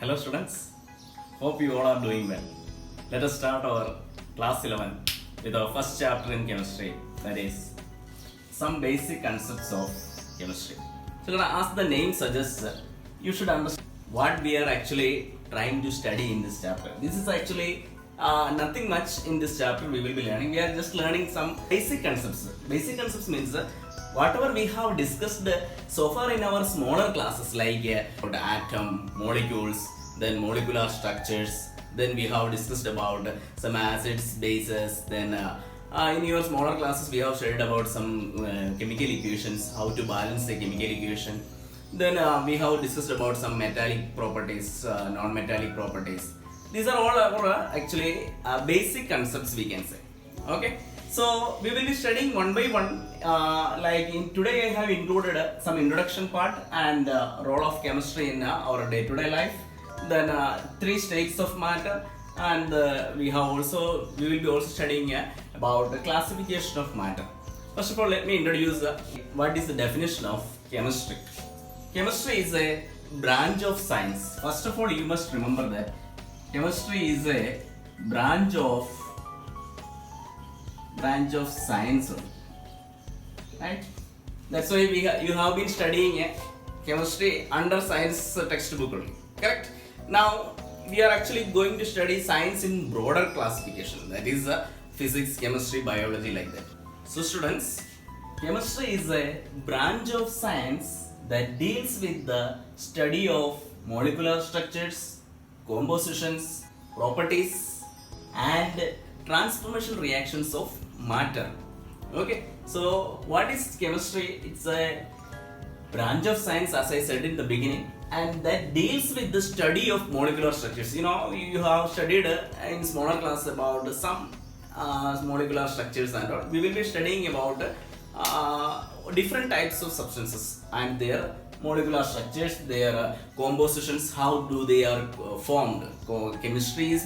Hello students, hope you all are doing well. Let us start our class 11 with our first chapter in chemistry, that is some basic concepts of chemistry. So as the name suggests, you should understand what we are actually trying to study in this chapter. This is actually nothing much in this chapter we will be learning. We are just learning some basic concepts. Basic concepts means whatever we have discussed so far in our smaller classes like atom, molecules, then molecular structures, then we have discussed about some acids, bases, then in your smaller classes we have studied about some chemical equations, how to balance a chemical equation. Then we have discussed about some metallic properties, non-metallic properties. These are all our actually basic concepts we can say. Okay. So we will be studying one by one. Today I have included some introduction part and role of chemistry in our day-to-day life. Then 3 states of matter, and we will be also studying about the classification of matter. First of all, let me introduce what is the definition of chemistry. Chemistry is a branch of science. First of all, you must remember that chemistry is a branch of science, right? That's why you have been studying chemistry under science textbook only, correct? Now we are actually going to study science in broader classification, that is physics, chemistry, biology, like that. So students, chemistry is a branch of science that deals with the study of molecular structures, compositions, properties, and transformation reactions of matter. Okay, so what is chemistry? It's a branch of science, as I said in the beginning, and that deals with the study of molecular structures. You know, you have studied in smaller class about some molecular structures and all. We will be studying about different types of substances and their molecular structures, their compositions, how do they are formed. Chemistry is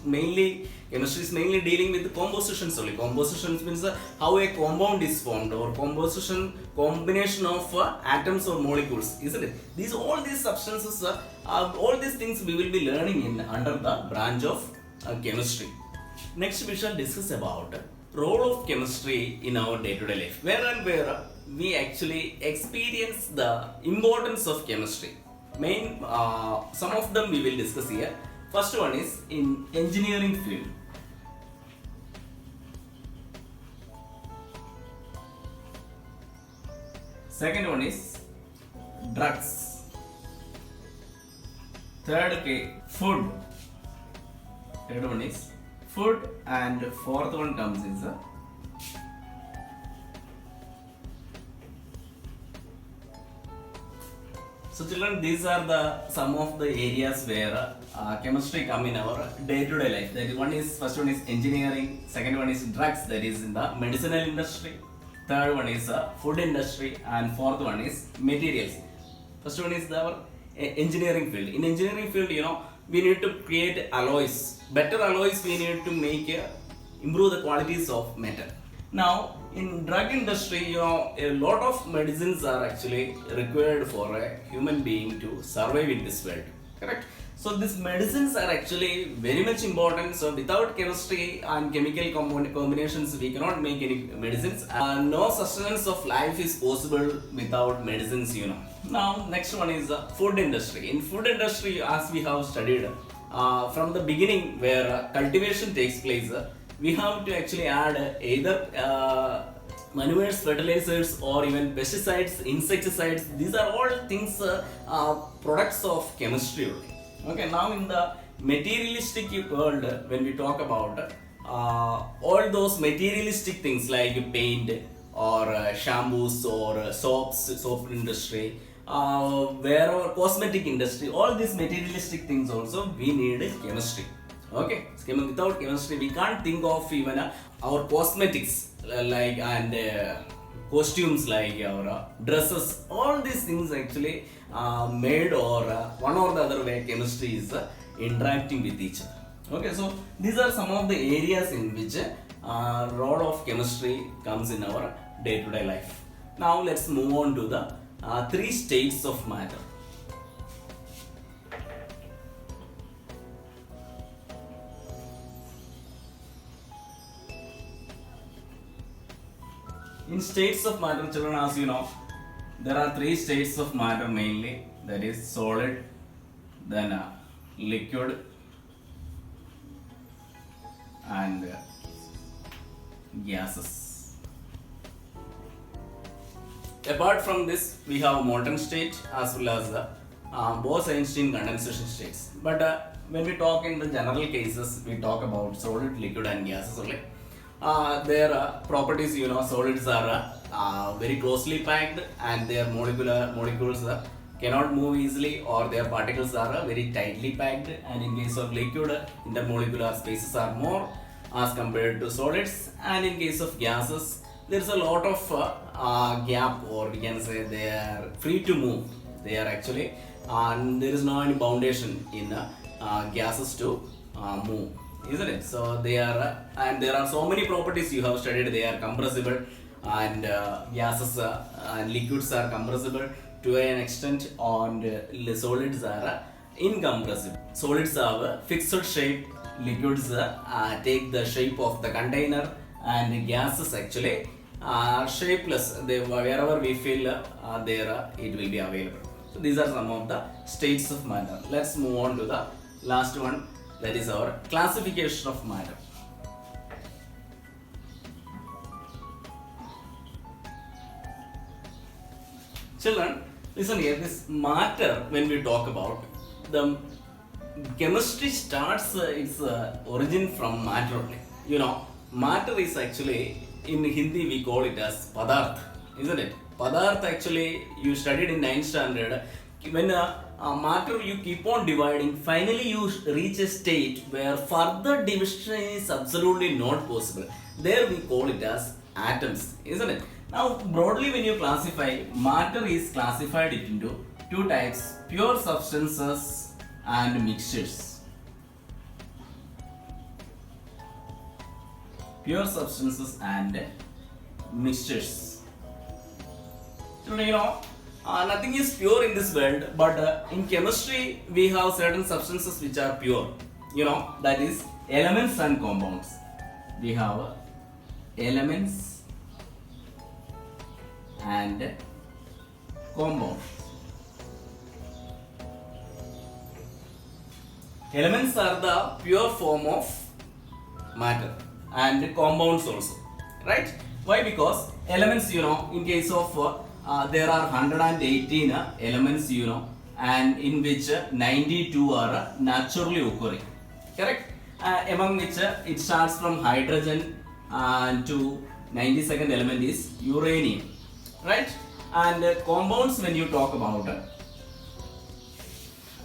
mainly dealing with the compositions only. Compositions means how a compound is formed, or combination of atoms or molecules, isn't it? All these substances, all these things we will be learning in under the branch of chemistry. Next we shall discuss about role of chemistry in our day-to-day life, where we actually experience the importance of chemistry. Some of them we will discuss here. First one is in engineering field. Second one is drugs. Third food. Third one is food, and fourth one comes is so children, these are some of the areas where chemistry come in our day-to-day life. That is, first one is engineering, second one is drugs, that is in the medicinal industry, third one is food industry, and fourth one is materials. First one is our engineering field. In engineering field, you know, we need to create alloys, better alloys we need to make improve the qualities of metal. Now in drug industry, you know, a lot of medicines are actually required for a human being to survive in this world, correct? So these medicines are actually very much important. So without chemistry and chemical combinations, we cannot make any medicines. No sustenance of life is possible without medicines, you know. Now next one is food industry. In food industry, as we have studied from the beginning, where cultivation takes place, we have to actually add either manures, fertilizers, or even pesticides, insecticides. These are all things, products of chemistry. Okay, now in the materialistic world, when we talk about all those materialistic things like paint or shampoos or soap industry, where our cosmetic industry, all these materialistic things also we need chemistry. Okay, without chemistry we can't think of even our cosmetics and costumes, like our dresses. All these things actually made or one or the other way chemistry is interacting with each other. Okay, so these are some of the areas in which role of chemistry comes in our day-to-day life. Now let's move on to the 3 states of matter. In states of matter, children, as you know, there are three states of matter mainly. That is solid, then liquid, and gases. Apart from this, we have molten state as well as the Bose-Einstein condensation states. But when we talk in the general cases, we talk about solid, liquid, and gases only. Their properties, you know, solids are very closely packed, and their molecules cannot move easily, or their particles are very tightly packed. And in case of liquid, intermolecular spaces are more as compared to solids. And in case of gases, there is a lot of gap, or we can say they are free to move. They are actually, and there is no any foundation in gases to move, isn't it? So they are, and there are so many properties you have studied. They are compressible, and gases and liquids are compressible to an extent, and solids are incompressible. Solids have a fixed shape, liquids take the shape of the container, and gases actually are shapeless. They, wherever we feel there, it will be available. So these are some of the states of matter. Let's move on to the last one, that is our classification of matter. Children, listen here, this matter, when we talk about, the chemistry starts its origin from matter only. You know, matter is actually, in Hindi we call it as Padarth, isn't it? Padarth actually you studied in 9th standard. When matter you keep on dividing, finally you reach a state where further division is absolutely not possible. There we call it as atoms, isn't it? Now broadly when you classify, matter is classified into two types: pure substances and mixtures. Pure substances and mixtures. So, you know, nothing is pure in this world, but in chemistry we have certain substances which are pure. You know, that is elements and compounds. We have elements and compounds. Elements are the pure form of matter, and compounds also, right? Why? Because elements, you know, in case of there are 118 elements, you know, and in which 92 are naturally occurring, correct? Among which it starts from hydrogen to 92nd element is uranium, right? And compounds, when you talk about,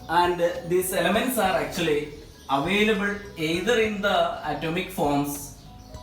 and these elements are actually available either in the atomic forms.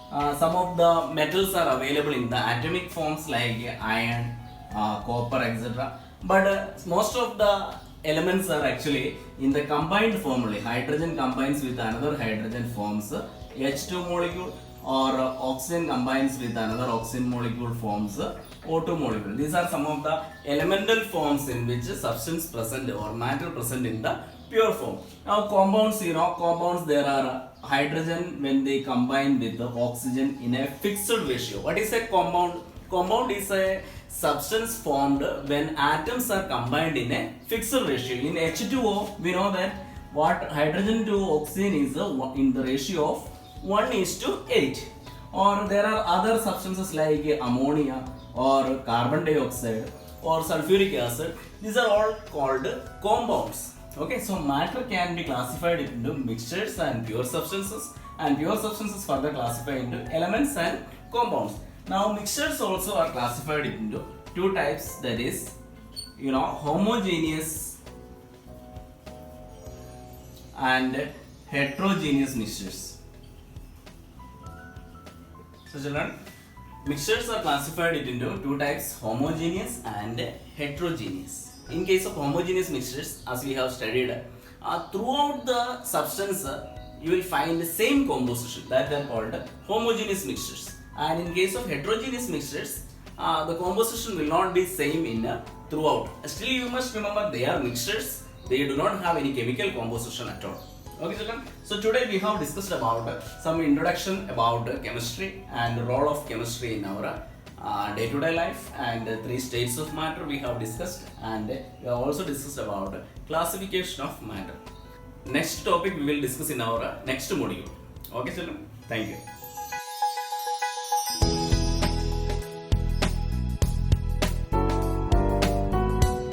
Some of the metals are available in the atomic forms like iron, copper, etc. But most of the elements are actually in the combined form only. Hydrogen combines with another hydrogen forms H2 molecule, or oxygen combines with another oxygen molecule forms O2 molecule. These are some of the elemental forms in which substance present or matter present in the pure form. Now compounds, you know, compounds, there are hydrogen when they combine with the oxygen in a fixed ratio. What is a compound? Compound is a substance formed when atoms are combined in a fixed ratio. In H2O, we know that what hydrogen to oxygen is in the ratio of 1:8. Or there are other substances like ammonia or carbon dioxide or sulfuric acid. These are all called compounds. Okay, so matter can be classified into mixtures and pure substances, and pure substances further classified into elements and compounds. Now mixtures also are classified into two types, that is, you know, homogeneous and heterogeneous mixtures. So children, mixtures are classified into two types, homogeneous and heterogeneous. In case of homogeneous mixtures, as we have studied, throughout the substance you will find the same composition, that are called homogeneous mixtures. And in case of heterogeneous mixtures, the composition will not be same in throughout. Still you must remember they are mixtures, they do not have any chemical composition at all. Okay children, so today we have discussed about some introduction about chemistry and the role of chemistry in our day-to-day life, and three states of matter we have discussed, and we have also discussed about classification of matter. Next topic we will discuss in our next module. Okay children, thank you.